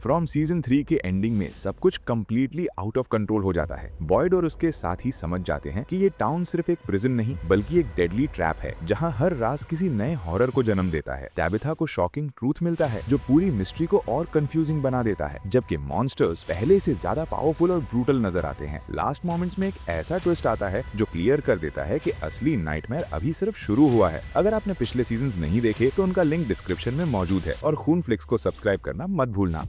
From season 3 के ending में सब कुछ कंप्लीटली आउट ऑफ कंट्रोल हो जाता है। बॉयड और उसके साथी समझ जाते हैं कि ये टाउन सिर्फ एक प्रिजन नहीं बल्कि एक डेडली ट्रैप है जहां हर राज किसी नए हॉरर को जन्म देता है। टैबिथा को शॉकिंग ट्रूथ मिलता है जो पूरी मिस्ट्री को और कंफ्यूजिंग बना देता है, जबकि मॉन्स्टर्स पहले से ज्यादा पावरफुल और ब्रूटल नजर आते हैं। लास्ट मोमेंट्स में एक ऐसा ट्विस्ट आता है जो क्लियर कर देता है कि असली नाइटमेयर अभी सिर्फ शुरू हुआ है। अगर आपने पिछले सीजन्स नहीं देखे तो उनका लिंक डिस्क्रिप्शन में मौजूद है और खून फ्लिक्स को सब्सक्राइब करना मत भूलना।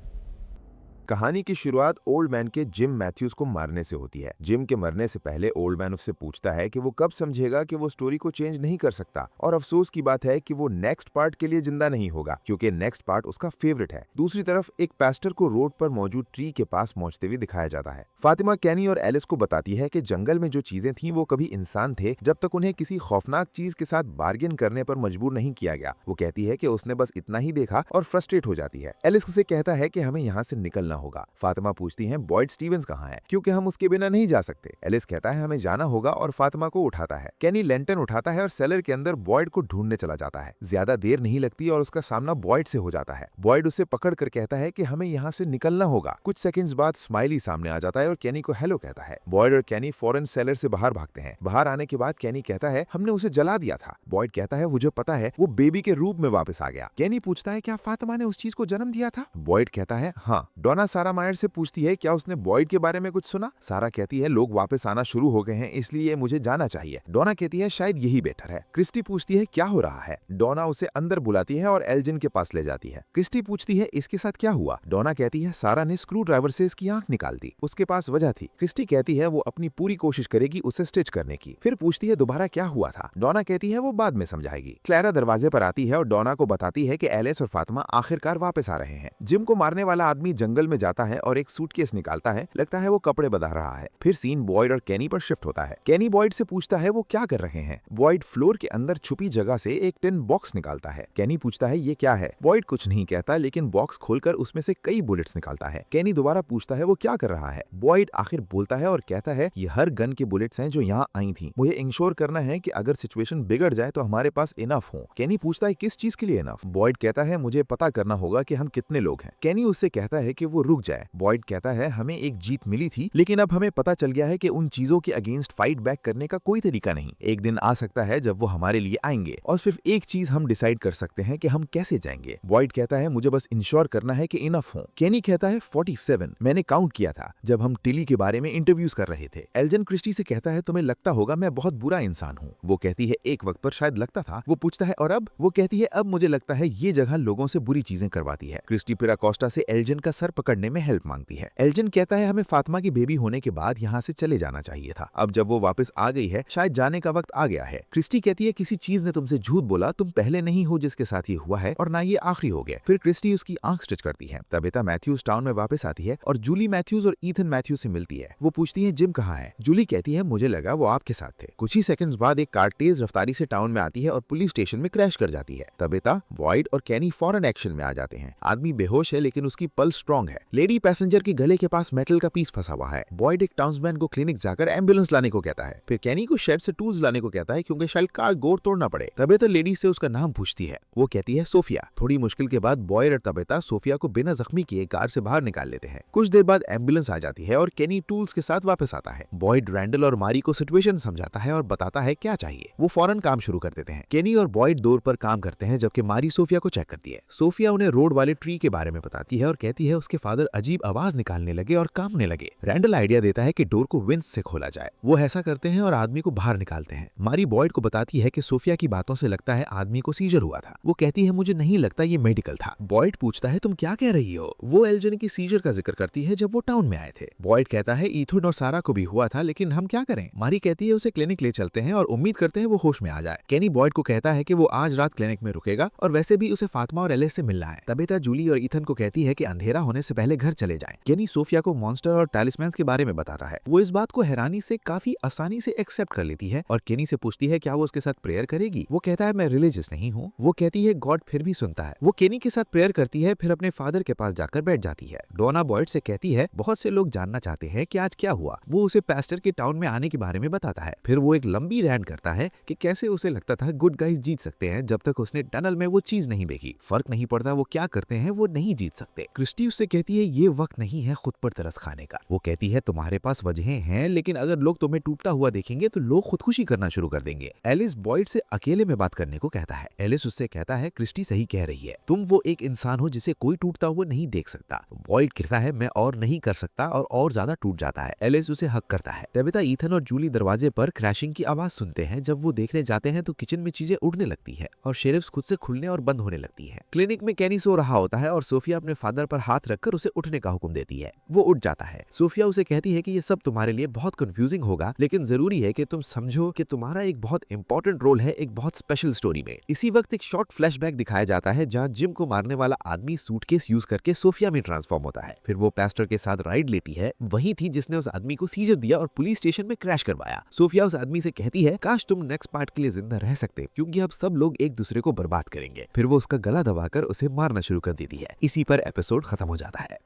कहानी की शुरुआत ओल्ड मैन के जिम मैथ्यूज को मारने से होती है। जिम के मरने से पहले ओल्ड मैन उससे पूछता है कि वो कब समझेगा कि वो स्टोरी को चेंज नहीं कर सकता, और अफसोस की बात है कि वो नेक्स्ट पार्ट के लिए जिंदा नहीं होगा क्योंकि नेक्स्ट पार्ट उसका फेवरेट है। दूसरी तरफ एक पास्टर को रोड पर मौजूद ट्री के पास पहुंचते हुए दिखाया जाता है। फातिमा कैनी और एलिस को बताती है कि जंगल में जो चीजें थी वो कभी इंसान थे जब तक उन्हें किसी खौफनाक चीज के साथ बार्गेन करने पर मजबूर नहीं किया गया। वो कहती है कि उसने बस इतना ही देखा और फ्रस्ट्रेट हो जाती है। एलिस उसे कहता है कि हमें यहाँ से निकलना होगा। फातिमा पूछती है बॉयड स्टीवंस कहाँ है, क्योंकि हम उसके बिना नहीं जा सकते। एलिस कहता है हमें जाना होगा और फातिमा को उठाता है। कैनी लैंटर्न उठाता है और सेलर के अंदर बॉयड को ढूंढने चला जाता है। ज्यादा देर नहीं लगती और उसका सामना बॉयड से हो जाता है। बॉयड उसे पकड़ कर कहता है कि हमें यहाँ से निकलना होगा। कुछ सेकंड्स बाद स्माइली सामने आ जाता है और कैनी को हेलो कहता है। बॉयड और कैनी फौरन सेलर से बाहर भागते हैं। बाहर आने के बाद कैनी कहता है हमने उसे जला दिया था। बॉयड कहता है मुझे पता है, वो बेबी के रूप में वापस आ गया। कैनी पूछता है क्या फातिमा ने उस चीज को जन्म दिया था। बॉयड कहता है हाँ। डोना सारा मायर से पूछती है क्या उसने बॉयड के बारे में कुछ सुना। सारा कहती है लोग वापस आना शुरू हो गए हैं इसलिए मुझे जाना चाहिए। डोना कहती है शायद यही बेटर है। क्रिस्टी पूछती है क्या हो रहा है। डोना उसे अंदर बुलाती है और एल्जिन के पास ले जाती है। क्रिस्टी पूछती है इसके साथ क्या हुआ। डोना कहती है सारा ने स्क्रू ड्राइवर से इसकी आंख निकाल दी, उसके पास वजह थी। क्रिस्टी कहती है वो अपनी पूरी कोशिश करेगी उसे स्टिच करने की। फिर पूछती है दोबारा क्या हुआ था। डोना कहती है वो बाद में समझाएगी। क्लैरा दरवाजे पर आती है और डोना को बताती है कि एलिस और फातिमा आखिरकार वापस आ रहे हैं। जिम को मारने वाला आदमी जंगल में जाता है और एक सूटकेस निकालता है, लगता है वो कपड़े बदल रहा है। फिर सीन बॉयड और कैनी पर शिफ्ट होता है। कैनी बॉयड से पूछता है वो क्या कर रहे हैं। बॉयड फ्लोर के अंदर छुपी जगह से एक टिन बॉक्स निकालता है। कैनी पूछता है ये क्या है। बॉयड कुछ नहीं कहता लेकिन बॉक्स खोलकर उसमें से कई बुलेट्स निकालता है। कैनी दोबारा पूछता है वो क्या कर रहा है। बॉयड आखिर बोलता है और कहता है ये हर गन के बुलेट्स हैं जो यहाँ आई थी। मुझे इंश्योर करना है कि अगर सिचुएशन बिगड़ जाए तो हमारे पास इनफ हो। कैनी पूछता है किस चीज के लिए इनफ। बॉयड कहता है मुझे पता करना होगा कि हम कितने लोग हैं। कैनी उससे कहता है कि वो रुक जाए। बॉयड कहता है हमें एक जीत मिली थी लेकिन अब हमें पता चल गया है कि उन चीजों के अगेंस्ट फाइट बैक करने का कोई तरीका नहीं। एक दिन आ सकता है जब वो हमारे लिए आएंगे और सिर्फ एक चीज हम डिसाइड कर सकते हैं कि हम कैसे जाएंगे। बॉयड कहता है मुझे बस इंश्योर करना है कि इनफ हो। केनी कहता है 47 मैंने काउंट किया था जब हम टिली के बारे में इंटरव्यूज कर रहे थे। एल्जन क्रिस्टी से कहता है तुम्हें लगता होगा मैं बहुत बुरा इंसान हूँ। वो कहती है एक वक्त पर शायद लगता था। वो पूछता है और अब। वो कहती है अब मुझे लगता है ये जगह लोगों से बुरी चीजें करवाती है। क्रिस्टी पिराकोस्टा से एल्जन का सर पकड़ने में हेल्प मांगती है। एल्जन कहता है हमें फातिमा की बेबी होने के बाद यहाँ से चले जाना चाहिए था। अब जब वो वापस आ गई है शायद जाने का वक्त आ गया है। क्रिस्टी कहती है किसी चीज ने तुमसे झूठ बोला, तुम पहले नहीं हो जिसके साथ ये हुआ है और ना ये आखिरी हो गया। फिर क्रिस्टी उसकी आंख स्टिच करती है। तबिता मैथ्यूज टाउन में वापस आती है और जूली मैथ्यूज और ईथन मैथ्यूज से मिलती है। वो पूछती है जिम कहाँ है। जूली कहती है मुझे लगा वो आपके साथ थे। कुछ ही सेकंड्स बाद एक कार तेज रफ्तारी से टाउन में आती है और पुलिस स्टेशन में क्रैश कर जाती है। तबिता, बॉयड और कैनी फौरन एक्शन में आ जाते हैं। आदमी बेहोश है लेकिन उसकी पल्स स्ट्रॉन्ग है। लेडी पैसेंजर के गले के पास मेटल का पीस फंसा हुआ है। बॉयड एक टाउन्समैन को क्लिनिक जाकर एम्बुलेंस लाने को कहता है। फिर कैनी को शेड से टूल्स लाने को कहता है क्योंकि शायद कार गोर तोड़ना पड़े। तबेता लेडी से उसका नाम पूछती है। वो कहती है सोफिया। थोड़ी मुश्किल के बाद बॉयड और तबेता सोफिया को बिना जख्मी किए कार से बाहर निकाल लेते हैं। कुछ देर बाद एम्बुलेंस आ जाती है और कैनी टूल्स के साथ वापस आता है। बॉयड रैंडल और मारी को सिचुएशन समझाता है और बताता है क्या चाहिए। वो फौरन काम शुरू कर देते हैं। कैनी और बॉयड डोर पर काम करते हैं जबकि मारी सोफिया को चेक करती है। सोफिया उन्हें रोड वाले ट्री के बारे में बताती है और कहती है उसके फादर अजीब आवाज निकालने लगे और कांपने लगे। रैंडल आइडिया देता है कि डोर को विंस से खोला जाए। वो ऐसा करते हैं और आदमी को बाहर निकालते हैं। मारी बॉयड को बताती है कि सोफिया की बातों से लगता है आदमी को सीजर हुआ था। वो कहती है मुझे नहीं लगता ये मेडिकल था। बॉयड पूछता है तुम क्या कह रही हो। वो एल्जन की सीजर का जिक्र करती है जब वो टाउन में आए थे। बॉयड कहता है ईथन और सारा को भी हुआ था लेकिन हम क्या करें। मारी कहती है उसे क्लिनिक ले चलते हैं और उम्मीद करते हैं वो होश में आ जाए। कैनी बॉयड को कहता है कि वो आज रात क्लिनिक में रुकेगा और वैसे भी उसे फातिमा और एलिस से मिलना है। तबेता जूली और ईथन को कहती है कि अंधेरा होने से पहले घर चले जाएं। कैनी सोफिया को मॉन्स्टर और टैलिस्मैन्स के बारे में बताता है। वो इस बात को हैरानी से काफी आसानी से एक्सेप्ट कर लेती है और केनी से पूछती है क्या वो उसके साथ प्रेयर करेगी। वो कहता है मैं रिलीजियस नहीं हूँ। वो कहती है गॉड फिर भी सुनता है। वो केनी के साथ प्रेयर करती है फिर अपने फादर के पास जाकर बैठ जाती है। डोना बॉयड से कहती है बहुत से लोग जानना चाहते हैं कि आज क्या हुआ। वो उसे पास्टर के टाउन में आने के बारे में बताता है। फिर वो एक लंबी रैंट करता है कि कैसे उसे लगता था गुड गाइज जीत सकते हैं जब तक उसने टनल में वो चीज नहीं देखी। फर्क नहीं पड़ता वो क्या करते हैं, वो नहीं जीत सकते। क्रिस्टी उससे कहती कहती है ये वक्त नहीं है खुद पर तरस खाने का। वो कहती है तुम्हारे पास वजहें हैं, लेकिन अगर लोग तुम्हें टूटता हुआ देखेंगे तो लोग खुदकुशी करना शुरू कर देंगे। एलिस बॉयड से अकेले में बात करने को कहता है। एलिस उससे कहता है क्रिस्टी सही कह रही है, तुम वो एक इंसान हो जिसे कोई टूटता हुआ नहीं देख सकता। बॉयड कहता है मैं और नहीं कर सकता और ज्यादा टूट जाता है। एलिस उसे हक करता है। तबिता, ईथन और जूली दरवाजे पर क्रैशिंग की आवाज सुनते हैं। जब वो देखने जाते हैं तो किचन में चीजें उड़ने लगती है और शेल्फ्स खुद से खुलने और बंद होने लगती है। क्लिनिक में कैनी सो रहा होता है और सोफिया अपने फादर पर हाथ रखकर उसे उठने का हुक्म देती है। वो उठ जाता है। सोफिया उसे कहती है कि ये सब तुम्हारे लिए बहुत कंफ्यूजिंग होगा, लेकिन जरूरी है कि तुम समझो कि तुम्हारा एक बहुत इंपॉर्टेंट रोल है एक बहुत स्पेशल स्टोरी में। इसी वक्त एक शॉर्ट फ्लैशबैक दिखाया जाता है जहां जिम को मारने वाला आदमी सूटकेस यूज करके सोफिया में ट्रांसफॉर्म होता है। फिर वो पैस्टर के साथ राइड लेती है। वही थी जिसने उस आदमी को सीजर दिया और पुलिस स्टेशन में क्रैश करवाया। सोफिया उस आदमी से कहती है काश तुम नेक्स्ट पार्ट के लिए जिंदा रह सकते, क्योंकि अब सब लोग एक दूसरे को बर्बाद करेंगे। फिर वो उसका गला दबाकर उसे मारना शुरू कर देती है। इसी पर एपिसोड खत्म हो जाता है।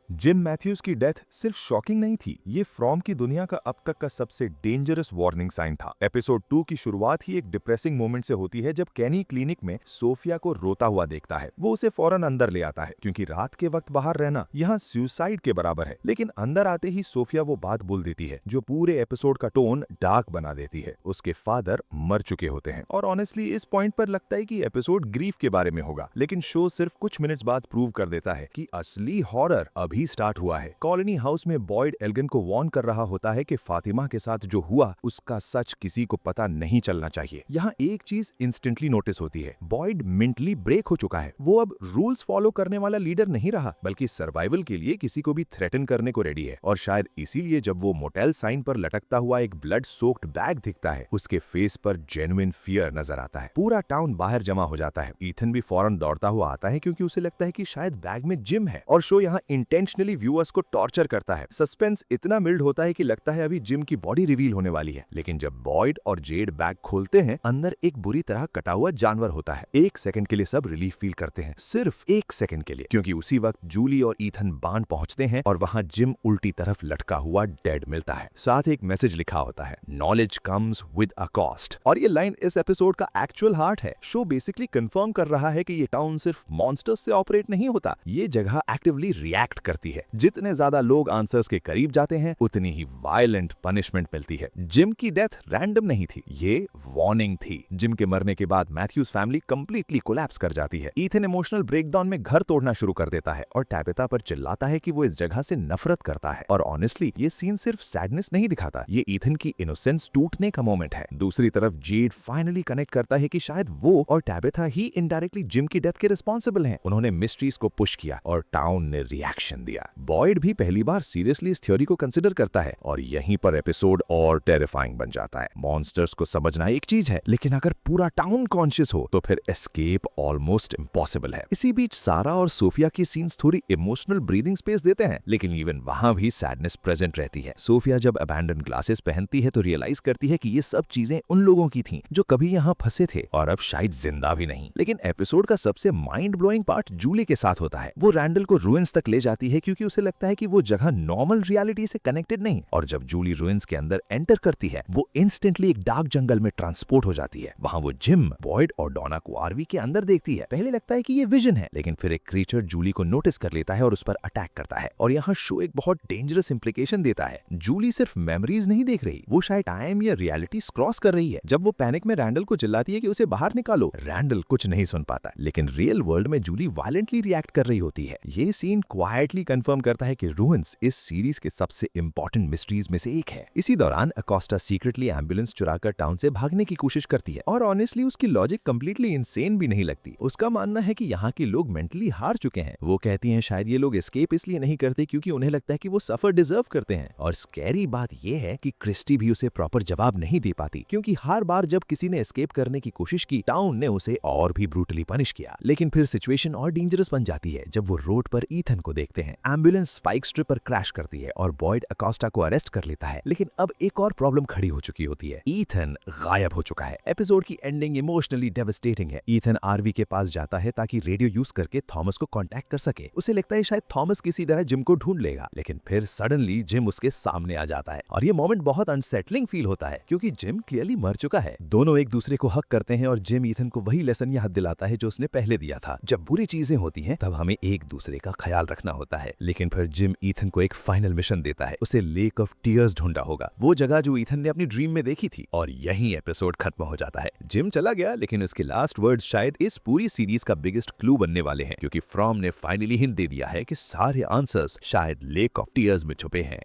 जिम मैथ्यूज की डेथ सिर्फ शॉकिंग नहीं थी, ये फ्रॉम की दुनिया का अब तक का सबसे डेंजरस वार्निंग साइन था। एपिसोड 2 की शुरुआत ही एक डिप्रेसिंग मोमेंट से होती है जब कैनी क्लिनिक में सोफिया को रोता हुआ देखता है। वो उसे फौरन अंदर ले आता है क्योंकि रात के वक्त बाहर रहना यहाँ सुसाइड के बराबर है। लेकिन अंदर आते ही सोफिया वो बात बोल देती है जो पूरे एपिसोड का टोन डार्क बना देती है। उसके फादर मर चुके होते हैं और ऑनेस्टली इस पॉइंट पर लगता है कि एपिसोड ग्रीफ के बारे में होगा, लेकिन शो सिर्फ कुछ मिनट्स बाद प्रूव कर देता है कि असली हॉरर अभी स्टार्ट हुआ है। कॉलोनी हाउस में बॉयड एल्गन को वार्न कर रहा होता है कि फातिमा के साथ जो हुआ उसका सच किसी को पता नहीं चलना चाहिए। यहाँ एक चीज इंस्टेंटली नोटिस होती है, बॉयड मेंटली ब्रेक हो चुका है। वो अब रूल्स फॉलो करने वाला लीडर नहीं रहा, बल्कि सर्वाइवल के लिए किसी को भी थ्रेटन करने को रेडी है। और शायद इसीलिए जब वो मोटेल साइन पर लटकता हुआ एक ब्लड सोक्ड बैग दिखता है, उसके फेस पर जेन्युइन फियर नजर आता है। पूरा टाउन बाहर जमा हो जाता है। ईथन भी फौरन दौड़ता हुआ आता है क्योंकि उसे लगता है कि शायद बैग में जिम है। और शो यहाँ इंटेंशनली व्यूअर्स को टॉर्चर करता है। सस्पेंस इतना मिल्ड होता है कि लगता है अभी जिम की बॉडी रिवील होने वाली है। लेकिन जब बॉयड और जेड बैग खोलते हैं, अंदर एक बुरी तरह कटा हुआ जानवर होता है। एक सेकंड के लिए सब रिलीफ फील करते हैं, सिर्फ एक सेकंड के लिए, क्योंकि उसी वक्त जूली और ईथन बांड पहुंचते हैं और वहां जिम उल्टी तरफ लटका हुआ डेड मिलता है। साथ एक मैसेज लिखा होता है, knowledge comes with a cost. और ये लाइन इस एपिसोड का एक्चुअल हार्ट है। शो बेसिकली कंफर्म कर रहा है कि ये टाउन सिर्फ मॉन्स्टर्स से ऑपरेट नहीं होता, ये जगह एक्टिवली रिएक्ट करती है। जितने ज्यादा लोग आंसर्स के करीब जाते हैं, उतनी ही वायलेंट पनिशमेंट मिलती है। जिम की डेथ रैंडम नहीं थी, ये वार्निंग थी। जिम के मरने के बाद मैथ्यूज फैमिली कंप्लीटली कोलैप्स कर जाती है। ईथन इमोशनल ब्रेकडाउन में घर तोड़ना शुरू कर देता है और टैबिथा पर चिल्लाता है कि वो इस जगह से नफरत करता है। और ऑनेस्टली ये सीन सिर्फ सैडनेस नहीं दिखाता, ये ईथन की इनोसेंस टूटने का मोमेंट है। दूसरी तरफ जेड फाइनली कनेक्ट करता है कि शायद वो और टैबिथा ही इनडायरेक्टली जिम की डेथ के रिस्पॉन्सिबल हैं। उन्होंने मिस्ट्रीज को पुश किया और टाउन ने रिएक्शन दिया। बॉयड भी पहली बार सीरियसली इस थ्योरी को कंसिडर करता है और यहीं पर एपिसोड और टेरिफाइंग बन जाता है। मॉन्स्टर्स को समझना एक चीज है, लेकिन अगर पूरा टाउन कॉन्शियस हो तो फिर एस्केप ऑलमोस्ट इम्पॉसिबल है। इसी बीच सारा और सोफिया की सीन्स थोड़ी इमोशनल ब्रीदिंग स्पेस देते हैं, लेकिन इवन वहां भी सैडनेस प्रेजेंट रहती है। सोफिया जब अबैंडन ग्लासेस पहनती है तो रियलाइज करती है कि ये सब चीजें उन लोगों की थीं जो कभी यहाँ फंसे थे और अब शायद जिंदा भी नहीं। लेकिन एपिसोड का सबसे माइंड ब्लोइंग पार्ट जूली के साथ होता है। वो रैंडल को रूइंस तक ले जाती है क्योंकि उसे लगता है कि वो जगह नॉर्मल रियलिटी से कनेक्टेड नहीं। और जब जूली रूइंस के अंदर एंटर करती है, वो इंस्टेंटली एक डार्क जंगल में ट्रांसपोर्ट हो जाती है। वहां वो जिम, बॉयड और डोना को आरवी के अंदर देखती है। पहले लगता है कि ये विजन है, लेकिन फिर एक क्रीचर जूली को नोटिस कर लेता है और उस पर अटैक करता है। और यहाँ शो एक बहुत डेंजरस इंप्लीकेशन देता है। जूली सिर्फ मेमोरीज नहीं देख रही, वो शायद टाइम या रियलिटी क्रॉस कर रही है। जब वो पैनिक में रैंडल को चिल्लाती है कि उसे बाहर निकालो, रैंडल कुछ नहीं सुन पाता, लेकिन रियल वर्ल्ड में जूली वायलेंटली रिएक्ट कर रही होती है। ये सीन क्वाइटली कंफर्म करता है कि रूइंस इस सीरीज के सबसे इंपॉर्टेंट मिस्ट्रीज में से एक है। इसी दौरान अकोस्टा सीक्रेटली एम्बुलेंस चुराकर टाउन से भागने की कोशिश करती है और ऑनेस्टली उसकी लॉजिक कंप्लीटली इंसेन भी नहीं लगती। उसका मानना है कि यहाँ के लोग मेंटली हार चुके हैं। वो कहती हैं शायद ये लोग एस्केप इसलिए नहीं करते क्योंकि उन्हें लगता है कि वो सफर डिजर्व करते हैं। और स्कैरी बात यह है कि क्रिस्टी भी उसे प्रॉपर जवाब नहीं दे पाती, क्योंकि हर बार जब किसी ने एस्केप करने की कोशिश की, टाउन ने उसे और भी ब्रूटली पनिश किया। लेकिन फिर सिचुएशन और डेंजरस बन जाती है जब वो रोड पर ईथन को देखते हैं। हैं। एम्बुलेंस स्पाइक स्ट्रिप पर क्रैश करती है और बॉयड अकोस्टा को अरेस्ट कर लेता है। लेकिन अब एक और प्रॉब्लम खड़ी हो चुकी होती है। ईथन गायब हो चुका है। एपिसोड की एंडिंग इमोशनली डेवास्टेटिंग है। ईथन आरवी के पास जाता है ताकि रेडियो यूज करके थॉमस को कांटेक्ट कर सके। उसे लगता है शायद थॉमस किसी तरह जिम को ढूंढ लेगा, लेकिन फिर सडनली जिम उसके सामने आ जाता है और ये मोमेंट बहुत अनसेटलिंग फील होता है क्योंकि जिम क्लियरली मर चुका है। दोनों एक दूसरे को हक करते हैं और जिम ईथन को वही लेसन याद दिलाता है जो उसने पहले दिया था। जब बुरी चीजें होती हैं तब हमें एक दूसरे का ख्याल रखना होता है। लेकिन फिर जिम ईथन को एक फाइनल मिशन देता है। उसे लेक ऑफ टीयर्स ढूंढना होगा, वो जगह जो ईथन ने अपनी ड्रीम में देखी थी। और यही एपिसोड खत्म हो जाता है। जिम चला गया, लेकिन उसके लास्ट वर्ड्स शायद इस पूरी सीरीज का बिगेस्ट क्लू बनने वाले हैं, क्योंकि फ्रॉम ने फाइनली हिंट दे दिया है कि सारे आंसर्स शायद लेक ऑफ टीयर्स में छुपे हैं।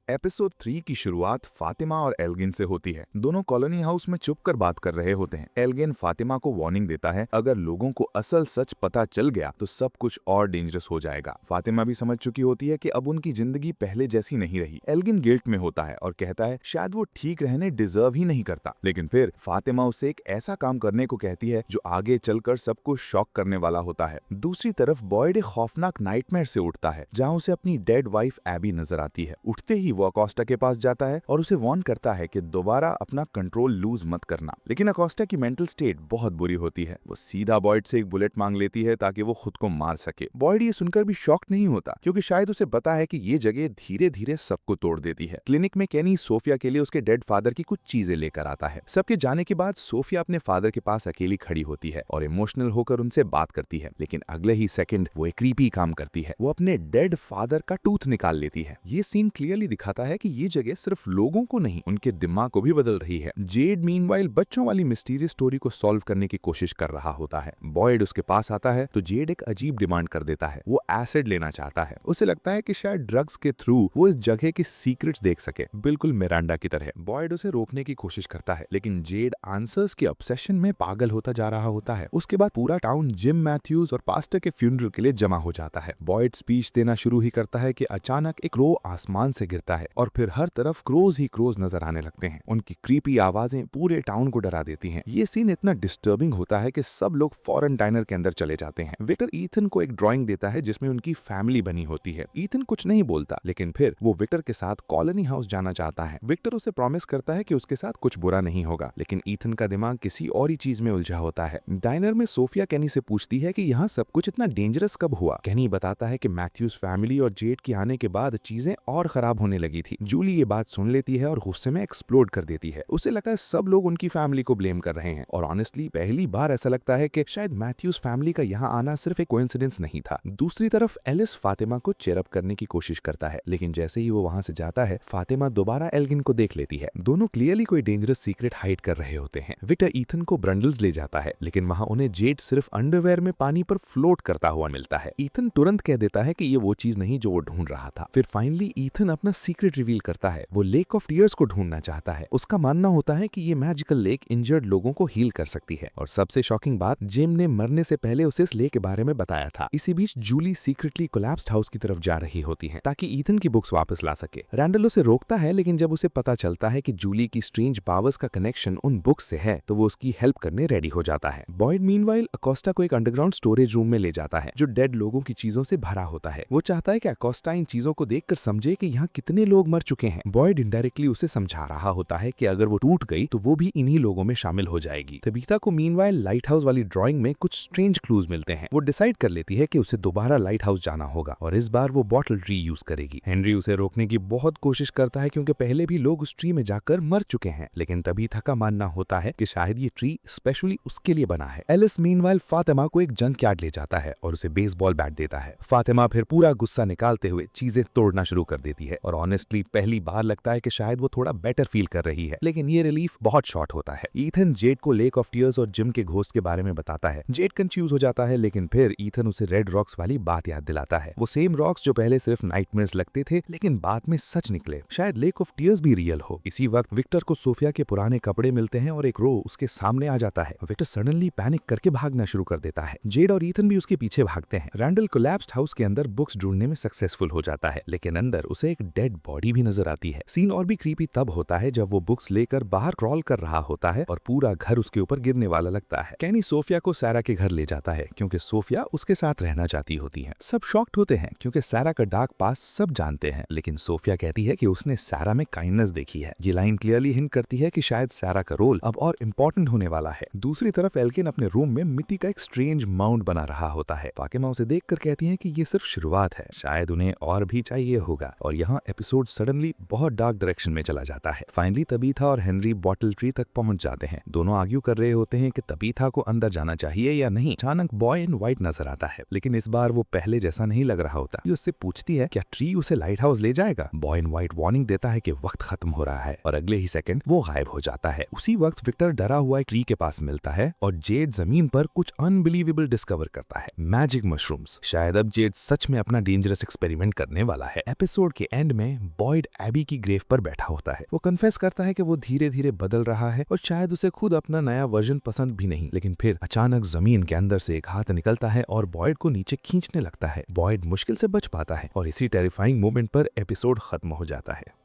एपिसोड 3 की शुरुआत फातिमा और एल्गिन से होती है। दोनों कॉलोनी हाउस में चुपकर बात कर रहे होते हैं। एल्गिन फातिमा को वार्निंग देता है, अगर लोगों को असल सच पता चल गया तो सब कुछ और डेंजरस हो जाएगा। फातिमा भी समझ चुकी होती है कि अब उनकी जिंदगी पहले जैसी नहीं रही। एल्गिन गिल्ट में होता है और कहता है शायद वो ठीक रहने डिजर्व ही नहीं करता। लेकिन फिर फातिमा उसे एक ऐसा काम करने को कहती है जो आगे चलकर सबको शॉक करने वाला होता है। दूसरी तरफ बॉयड एक खौफनाक नाइटमेयर से उठता है, जहाँ उसे अपनी डेड वाइफ एबी नजर आती है। उठते ही वो अकोस्टा के पास जाता है और उसे वार्न करता है कि दोबारा अपना कंट्रोल लूज मत करना। लेकिन अकोस्टा की मेंटल स्टेट बहुत बुरी होती है। वो सीधा बॉयड से एक बुलेट मांग लेती है ताकि वो खुद को मार सके। बॉयड ये सुनकर भी शॉक नहीं होता, क्योंकि शायद उसे पता है कि ये जगह धीरे धीरे सबको तोड़ देती है। क्लिनिक में केनी सोफिया के लिए उसके डेड फादर की कुछ चीजें लेकर आता है। सबके जाने के बाद सोफिया अपने फादर के पास अकेली खड़ी होती है और इमोशनल होकर उनसे बात करती है। लेकिन अगले ही सेकंड वो एक क्रीपी काम करती है। वो अपने डेड फादर का टूथ निकाल लेती है। ये सीन क्लियरली दिखाता है कि ये जगह सिर्फ लोगों को नहीं, उनके दिमाग को भी बदल रही है। जेड मीनवाइल बच्चों वाली मिस्टीरियस स्टोरी को सॉल्व करने की कोशिश कर रहा होता है। बॉयड उसके पास आता है तो जेड एक अजीब डिमांड कर देता है। वो एसिड लेना चाहता है। उसे लगता है कि शायद ड्रग्स के थ्रू वो इस जगह की सीक्रेट्स देख सके, बिल्कुल मिरांडा की तरह। बॉयड उसे रोकने की कोशिश करता है, लेकिन जेड आंसर्स के ऑब्सेशन में पागल होता जा रहा होता है। उसके बाद पूरा टाउन जिम मैथ्यूज और पास्टर के फ्यूनरल के लिए जमा हो जाता है। बॉयड स्पीच देना शुरू ही करता है कि अचानक एक क्रो आसमान से गिरता है और फिर हर तरफ क्रोज ही क्रोज नजर आने लगते हैं। उनकी क्रीपी आवाजें पूरे टाउन को डरा देती हैं। ये सीन इतना डिस्टर्बिंग होता है कि सब लोग फौरन डाइनर के अंदर चले जाते हैं। विक्टर ईथन को एक ड्राइंग देता है जिसमें उनकी फैमिली बनी होती है। ईथन कुछ नहीं बोलता, लेकिन फिर वो विक्टर के साथ कॉलोनी हाउस जाना चाहता है। विक्टर उसे प्रॉमिस करता है कि उसके साथ कुछ बुरा नहीं होगा, लेकिन ईथन का दिमाग किसी और ही चीज में उलझा होता है। डाइनर में सोफिया केनी से पूछती है कि यहाँ सब कुछ इतना डेंजरस कब हुआ। केनी बताता है कि मैथ्यूज फैमिली और जेड के आने के बाद चीजें और खराब होने लगी थी। जूली ये बात सुन लेती है और गुस्से में एक्सप्लोड कर देती है। उसे लगता है सब लोग उनकी फैमिली को ब्लेम कर रहे हैं और ऑनेस्टली पहली बार ऐसा लगता है कि शायद मैथ्यूज फैमिली का यहाँ आना सिर्फ एक कोइंसिडेंस नहीं था। दूसरी तरफ एलिस फातिमा को चेयर अप करने की कोशिश करता है, लेकिन जैसे ही वो वहां से जाता है फातिमा दोबारा एल्गिन को देख लेती है। दोनों क्लियरली कोई डेंजरस सीक्रेट हाइड कर रहे होते हैं। विक्टर ईथन को ब्रंडल्स ले जाता है, लेकिन वहां उन्हें जेड सिर्फ अंडरवेयर में पानी पर फ्लोट करता हुआ मिलता है। ईथन तुरंत कह देता है कि ये वो चीज नहीं जो वो ढूंढ रहा था। फिर फाइनली ईथन अपना सीक्रेट रिवील करता है। वो लेक ऑफ टीयर्स को ढूंढना चाहता है। उसका मानना होता है कि ये मैजिकल लेक इंजर्ड लोगों को हील कर सकती है। और सबसे शॉकिंग बात, जिम ने मरने से पहले उसे इस लेक के बारे में बताया था। इसी बीच जूली सीक्रेटली कोलैप्स्ड हाउस की तरफ जा रही होती है ताकि ईथन की बुक्स वापस ला सके। रैंडल उसे रोकता है, लेकिन जब उसे पता चलता है कि जूली की स्ट्रेंज पावर्स का कनेक्शन उन बुक्स से है तो वो उसकी हेल्प करने रेडी हो जाता है। बॉयड मीनवाइल अकोस्टा को एक अंडरग्राउंड स्टोरेज रूम में ले जाता है जो डेड लोगों की चीजों से भरा होता है। वो चाहता है कि अकोस्टा इन चीजों को देखकर समझे कि यहाँ कितने लोग मर चुके हैं। बॉयड इनडायरेक्टली उसे समझा रहा होता है कि अगर वो टूट गई तो वो भी इन्हीं लोगों में शामिल हो जाएगी। तबीता को मीनवाइल लाइट हाउस वाली ड्राइंग में कुछ स्ट्रेंज क्लूज मिलते हैं। वो डिसाइड कर लेती है कि उसे दोबारा लाइट हाउस जाना होगा और इस बार वो बॉटल ट्री यूज करेगी। हेनरी उसे रोकने की बहुत कोशिश करता है क्योंकि पहले भी लोग उस ट्री में जाकर मर चुके हैं, लेकिन तबीता का मानना होता है कि शायद ये ट्री स्पेशली उसके लिए बना है। एलिस मीनवाइल फातिमा को एक जंक यार्ड ले जाता है और उसे बेसबॉल बैट देता है। फातिमा फिर पूरा गुस्सा निकालते हुए चीजें तोड़ना शुरू कर देती है और ऑनेस्टली पहली बार लगता है कि शायद वो थोड़ा बेटर फील कर रही है, लेकिन ये रिलीफ बहुत शॉर्ट होता है। ईथन जेड को लेक ऑफ टीयर्स और जिम के घोस्ट के बारे में बताता है। जेड कंफ्यूज हो जाता है, लेकिन फिर ईथन उसे रेड रॉक्स वाली बात याद दिलाता है। वो सेम रॉक्स जो पहले सिर्फ नाइटमेयर्स लगते थे लेकिन बाद में सच निकले। शायद लेक ऑफ टीयर्स भी रियल हो। इसी वक्त विक्टर को सोफिया के पुराने कपड़े मिलते हैं और एक रो उसके सामने आ जाता है। विक्टर सडनली पैनिक करके भागना शुरू कर देता है। जेड और ईथन भी उसके पीछे भागते हैं। रैंडल कोलैप्स्ड हाउस के अंदर बुक्स ढूंढने में सक्सेसफुल हो जाता है, लेकिन अंदर उसे एक डेड बॉडी भी नजर आती है। सीन और भी क्रीपी तब होता है जब वो बुक्स लेकर बाहर क्रॉल कर रहा होता है और पूरा घर उसके ऊपर गिरने वाला लगता है। कैनी सोफिया को सैरा के घर ले जाता है क्योंकि सोफिया उसके साथ रहना चाहती होती है। सब शॉक्ड होते हैं क्योंकि सैरा का डार्क पास्ट सब जानते हैं, लेकिन सोफिया कहती है कि उसने सैरा में काइंडनेस देखी है। ये लाइन क्लियरली हिंट करती है कि शायद सैरा का रोल अब और इम्पोर्टेंट होने वाला है। दूसरी तरफ एल्किन अपने रूम में मिट्टी का एक स्ट्रेंज माउंट बना रहा होता है। फातिमा उसे देखकर कहती है कि ये सिर्फ शुरुआत है, शायद उन्हें और भी चाहिए होगा। और यहाँ एपिसोड सडनली बहुत डार्क डायरेक्शन में चला जाता है। फाइनली तबीथा और हेनरी बॉटल ट्री तक पहुंच जाते हैं। दोनों आर्ग्यू कर रहे होते हैं कि तबीथा को अंदर जाना चाहिए या नहीं। अचानक बॉय इन व्हाइट नजर आता है, लेकिन इस बार वो पहले जैसा नहीं लग रहा होता। ये उससे पूछती है क्या ट्री उसे लाइट हाउस ले जाएगा। बॉय इन व्हाइट वार्निंग देता है कि वक्त खत्म हो रहा है और अगले ही सेकंड वो गायब हो जाता है। उसी वक्त विक्टर डरा हुआ एक ट्री के पास मिलता है और जेड जमीन पर कुछ अनबिलीवेबल डिस्कवर करता है, मैजिक मशरूम्स। शायद अब जेड सच में अपना डेंजरस एक्सपेरिमेंट करने वाला है। एपिसोड के एंड में बॉयड एबी की ग्रेव पर बैठा होता है। वो कन्फेस करता है कि वो धीरे धीरे बदल रहा है और शायद उसे खुद अपना नया वर्जन पसंद भी नहीं। लेकिन फिर अचानक जमीन के अंदर से एक हाथ निकलता है और बॉयड को नीचे खींचने लगता है। बॉयड मुश्किल से बच पाता है और इसी टेरिफाइंग मोमेंट पर एपिसोड खत्म हो जाता है।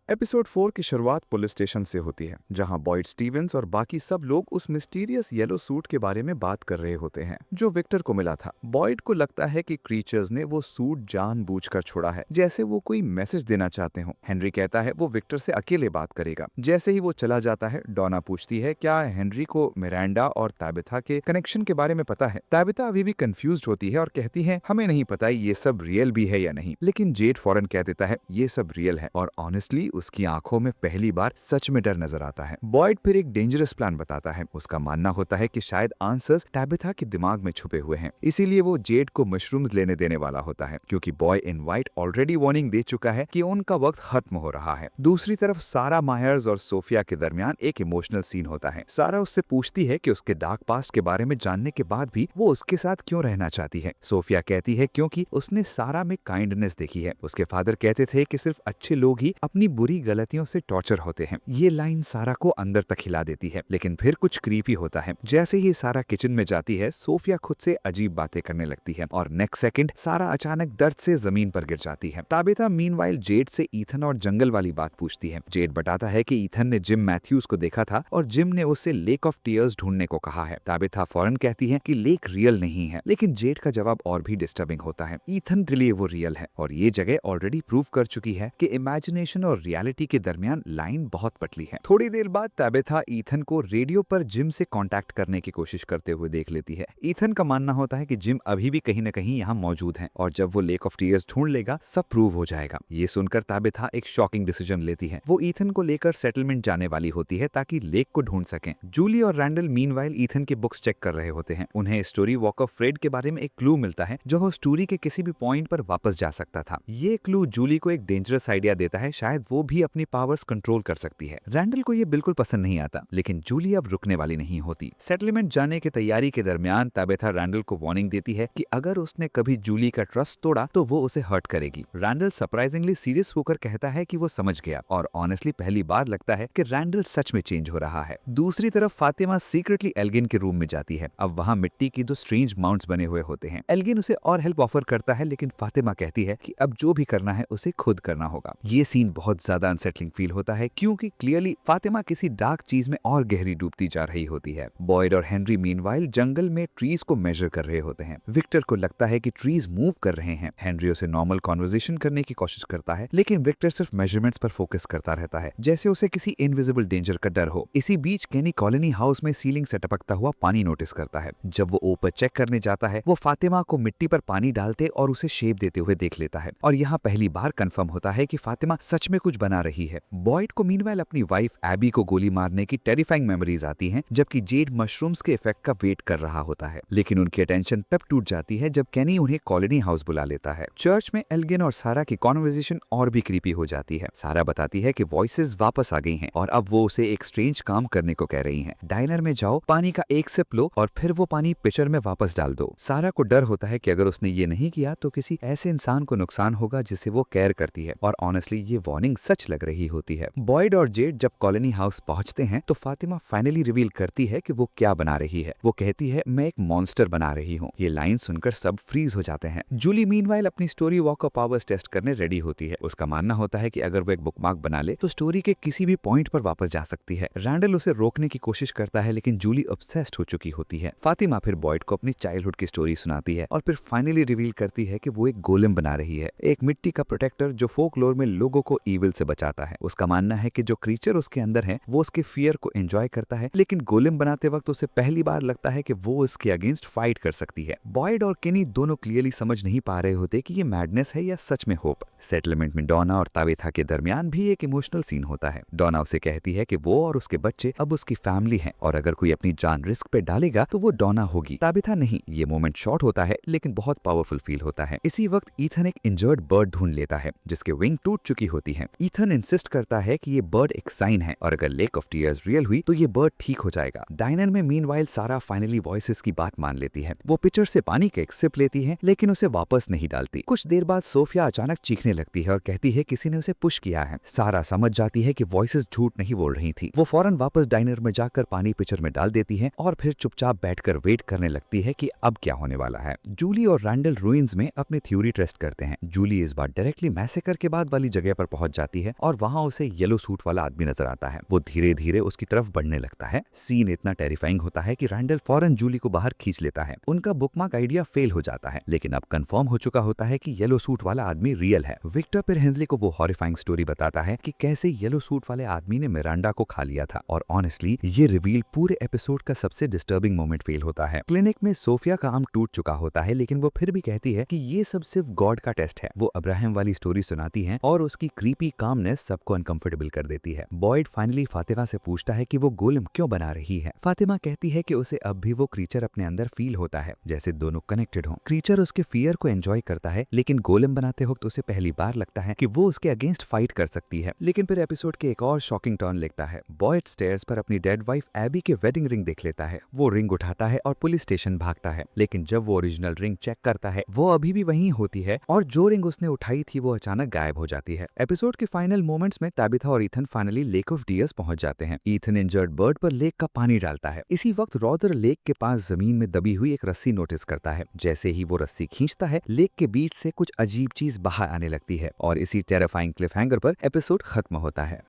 एपिसोड 4 की शुरुआत पुलिस स्टेशन से होती है, जहां बॉयड स्टीवेंस और बाकी सब लोग उस मिस्टीरियस येलो सूट के बारे में बात कर रहे होते हैं जो विक्टर को मिला था। बॉयड को लगता है कि क्रीचर्स ने वो सूट जानबूझकर छोड़ा है, जैसे वो कोई मैसेज देना चाहते हो। हेनरी कहता है वो विक्टर से अकेले बात करेगा। जैसे ही वो चला जाता है, डॉना पूछती है क्या हेनरी को मिरांडा और ताबिथा के कनेक्शन के बारे में पता है। ताबिथा अभी भी कंफ्यूज्ड होती है और कहती है हमें नहीं पता ये सब रियल भी है या नहीं, लेकिन जेड फौरन कह देता है ये सब रियल है और ऑनेस्टली उसकी आंखों में पहली बार सच में डर नजर आता है। बॉयड फिर एक डेंजरस प्लान बताता है। उसका मानना होता है कि शायद आंसर्स टैबिथा के दिमाग में छुपे हुए हैं, इसीलिए वो जेड को मशरूम्स लेने देने वाला होता है, क्योंकि boy in white already warning दे चुका है कि उनका वक्त खत्म हो रहा है। दूसरी तरफ सारा मायर्स और सोफिया के दरमियान एक इमोशनल सीन होता है। सारा उससे पूछती है कि उसके डार्क पास्ट के बारे में जानने के बाद भी वो उसके साथ क्यों रहना चाहती है। सोफिया कहती है क्योंकि उसने सारा में काइंडनेस देखी है। उसके फादर कहते थे कि सिर्फ अच्छे लोग ही अपनी बुरी गलतियों से टॉर्चर होते हैं। ये लाइन सारा को अंदर तक हिला देती है, लेकिन फिर कुछ क्रीपी होता है। जैसे ही सारा किचन में जाती है, सोफिया खुद से अजीब बातें करने लगती है और नेक्स्ट सेकंड सारा अचानक दर्द से जमीन पर गिर जाती है। ताबिथा मीनवाइल जेड से ईथन और जंगल वाली बात पूछती है। जेड बताता है कि ईथन ने जिम मैथ्यूज को देखा था और जिम ने उससे लेक ऑफ टीयर्स ढूंढने को कहा है। ताबिथा फौरन कहती है कि लेक रियल नहीं है, लेकिन जेड का जवाब और भी डिस्टर्बिंग होता है। ईथन के लिए वो रियल है और ये जगह ऑलरेडी प्रूव कर चुकी है कि इमेजिनेशन और रियलिटी के दरमियान लाइन बहुत पतली है। थोड़ी देर बाद ताबिथा ईथन को रेडियो पर जिम से कांटेक्ट करने की कोशिश करते हुए देख लेती है। ईथन का मानना होता है कि जिम अभी भी कहीं न कहीं यहाँ मौजूद है और जब वो लेक ऑफ टीयर्स ढूंढ लेगा सब प्रूव हो जाएगा। ये सुनकर ताबिथा एक शॉकिंग डिसीजन लेती है। वो ईथन को लेकर सेटलमेंट जाने वाली होती है ताकि लेक को ढूंढ सकें। जूली और रैंडल मीनवाइल ईथन के बुक्स चेक कर रहे होते हैं। उन्हें स्टोरी वॉक ऑफ फ्रेड के बारे में एक क्लू मिलता है जो वो स्टोरी के किसी भी पॉइंट पर वापस जा सकता था। ये क्लू जूली को एक डेंजरस आइडिया देता है, शायद वो भी अपनी पावर्स कंट्रोल कर सकती है। रैंडल को ये बिल्कुल पसंद नहीं आता, लेकिन जूली अब रुकने वाली नहीं होती। सेटलमेंट जाने की तैयारी के दरमियान ताबिथा रैंडल को वार्निंग देती है कि अगर उसने कभी जूली का ट्रस्ट तोड़ा तो वो उसे हर्ट करेगी। रैंडल सरप्राइजिंगली सीरियस होकर कहता है कि वो समझ गया और ऑनेस्टली पहली बार लगता है कि रैंडल सच में चेंज हो रहा है। दूसरी तरफ फातिमा सीक्रेटली एल्गिन के रूम में जाती है। अब वहाँ मिट्टी की 2 स्ट्रेंज माउंट्स बने हुए होते हैं। एल्गिन उसे और हेल्प ऑफर करता है, लेकिन फातिमा कहती है कि अब जो भी करना है उसे खुद करना होगा। ये सीन बहुत ज्यादा अनसेटलिंग फील होता है क्योंकि क्लियरली फातिमा किसी डार्क चीज में और गहरी डूबती जा रही होती है। बॉयड और हेनरी मीनवाइल जंगल में ट्रीज को मेजर कर रहे होते हैं। विक्टर को लगता है कि ट्रीज मूव कर रहे हैं। हेनरी उसे नॉर्मल कॉन्वर्सेशन करने की कोशिश करता है, लेकिन विक्टर सिर्फ मेजरमेंट्स पर फोकस करता रहता है, जैसे उसे किसी इनविजिबल डेंजर का डर हो। इसी बीच केनी कॉलोनी हाउस में सीलिंग से टपकता हुआ पानी नोटिस करता है। जब वो ऊपर चेक करने जाता है, वो फातिमा को मिट्टी पर पानी डालते और उसे शेप देते हुए देख लेता है और यहाँ पहली बार कंफर्म होता है कि फातिमा सच में कुछ बना रही है। बॉयड को मीनवाइल अपनी वाइफ एबी को गोली मारने की टेरिफाइंग मेमोरीज आती हैं, जबकि जेड मशरूम्स के इफेक्ट का वेट कर रहा होता है। लेकिन उनकी अटेंशन तब टूट जाती है जब केनी उन्हें कॉलोनी हाउस बुला लेता है। चर्च में एल्गिन और सारा की कॉन्वर्सेशन और भी क्रीपी हो जाती है। सारा बताती है कि वॉइसेस वापस आ गई हैं और अब वो उसे एक स्ट्रेंज काम करने को कह रही हैं। डाइनर में जाओ, पानी का एक सिप लो और फिर वो पानी पिचर में वापस डाल दो। सारा को डर होता है कि अगर उसने ये नहीं किया तो किसी ऐसे इंसान को नुकसान होगा जिसे वो केयर करती है और ऑनेस्टली ये वार्निंग सच लग रही होती है। बॉयड और जेड जब कॉलोनी हाउस पहुंचते हैं तो फातिमा फाइनली रिवील करती है कि वो क्या बना रही है। वो कहती है, मैं एक मॉन्स्टर बना रही हूँ। ये लाइन सुनकर सब फ्रीज हो जाते हैं। जूली मीनवाइल अपनी स्टोरी वॉकर पावर्स टेस्ट करने रेडी होती है। उसका मानना होता है कि अगर वो एक बुकमार्क बना ले तो स्टोरी के किसी भी पॉइंट पर वापस जा सकती है। रैंडल उसे रोकने की कोशिश करता है लेकिन जूली ऑब्सेस्ड हो चुकी होती है। फातिमा फिर बॉयड को अपनी चाइल्डहुड की स्टोरी सुनाती है और फिर फाइनली रिवील करती है कि वो एक गोलेम बना रही है, एक मिट्टी का प्रोटेक्टर जो फोकलोर में लोगों को ईविल से बचाता है। उसका मानना है कि जो क्रीचर उसके अंदर है वो उसके फियर को एंजॉय करता है, लेकिन गोलेम बनाते वक्त उसे पहली बार लगता है कि वो उसके अगेंस्ट फाइट कर सकती है। बॉयड और केनी दोनों क्लियरली समझ नहीं पा रहे होते कि ये मैडनेस है या सच में होप। सेटलमेंट में डॉना और ताबिथा के दरमियान भी एक इमोशनल सीन होता है। डॉना उसे कहती है कि वो और उसके बच्चे अब उसकी फैमिली हैं और अगर कोई अपनी जान रिस्क पे डालेगा तो वो डॉना होगी, ताबिथा नहीं। ये मोमेंट शॉर्ट होता है लेकिन बहुत पावरफुल फील होता है। इसी वक्त ईथन एक इंजर्ड बर्ड ढूंढ लेता है जिसके विंग टूट चुकी होती है। ईथन इंसिस्ट करता है कि ये बर्ड एक साइन है और अगर लेक ऑफ टीयर्स रियल हुई तो ये बर्ड ठीक हो जाएगा। डाइनर में मीनवाइल सारा फाइनली वॉइसेस की बात मान लेती है। वो पिक्चर से पानी का एक सिप लेती है लेकिन उसे वापस नहीं डालती। कुछ देर बाद सोफिया अचानक चीखने लगती है और कहती है किसी ने उसे पुश किया है। सारा समझ जाती है कि वॉइसेस झूठ नहीं बोल रही थी। वो फौरन वापस डाइनर में जाकर पानी पिक्चर में डाल देती है और फिर चुपचाप बैठकर वेट करने लगती है कि अब क्या होने वाला है। जूली और रैंडल रूइंस में अपनी थ्योरी टेस्ट करते हैं। जूली इस बार डायरेक्टली मैसेकर के बाद वाली जगह पर पहुंच जाती है और वहां उसे येलो सूट वाला आदमी नजर आता है। वो धीरे धीरे उसकी तरफ बढ़ने लगता है। सीन इतना टेरिफाइंग होता है कि रैंडल फौरन जूली को बाहर खींच लेता है। उनका बुकमार्क आइडिया फेल हो जाता है लेकिन अब कंफर्म हो चुका होता है कि येलो सूट वाला आदमी रियल है। विक्टर फिर हेंजली को वो हॉरिफाइंग स्टोरी बताता है कि कैसे येलो सूट वाले आदमी ने मिरांडा को खा लिया था और ऑनेस्टली ये रिवील पूरे एपिसोड का सबसे डिस्टर्बिंग मोमेंट फील होता है। क्लिनिक में सोफिया का आर्म टूट चुका होता है लेकिन वो फिर भी कहती है कि ये सब सिर्फ गॉड का टेस्ट है। वो अब्राहम वाली स्टोरी सुनाती है और उसकी क्रीपी कामनेस सबको अनकंफर्टेबल कर देती है। बॉयड फाइनली फातिमा से पूछता है कि वो गोलेम क्यों बना रही है। फातिमा कहती है कि उसे अब भी वो क्रीचर अपने अंदर फील होता है, जैसे दोनों कनेक्टेड हों। क्रीचर उसके फियर को एंजॉय करता है लेकिन गोलेम बनाते वक्त उसे पहली बार लगता है कि वो उसके अगेंस्ट फाइट कर सकती है। लेकिन फिर एपिसोड के एक और शॉकिंग टर्न लेता है। बॉयड स्टेयर्स पर अपनी डेड वाइफ एबी के वेडिंग रिंग देख लेता है। वो रिंग उठाता है और पुलिस स्टेशन भागता है लेकिन जब वो ओरिजिनल रिंग चेक करता है वो अभी भी वहीं होती है और जो रिंग उसने उठाई थी वो अचानक गायब हो जाती है। एपिसोड के फाइनल मोमेंट्स में ताबिथा और Ethan finally lake of tears पहुंच जाते हैं। ईथन इंजर्ड बर्ड पर लेक का पानी डालता है। इसी वक्त रॉदर लेक के पास जमीन में दबी हुई एक रस्सी नोटिस करता है। जैसे ही वो रस्सी खींचता है लेक के बीच से कुछ अजीब चीज बाहर आने लगती है और इसी टेरिफाइंग क्लिफ हैंगर पर एपिसोड खत्म होता है।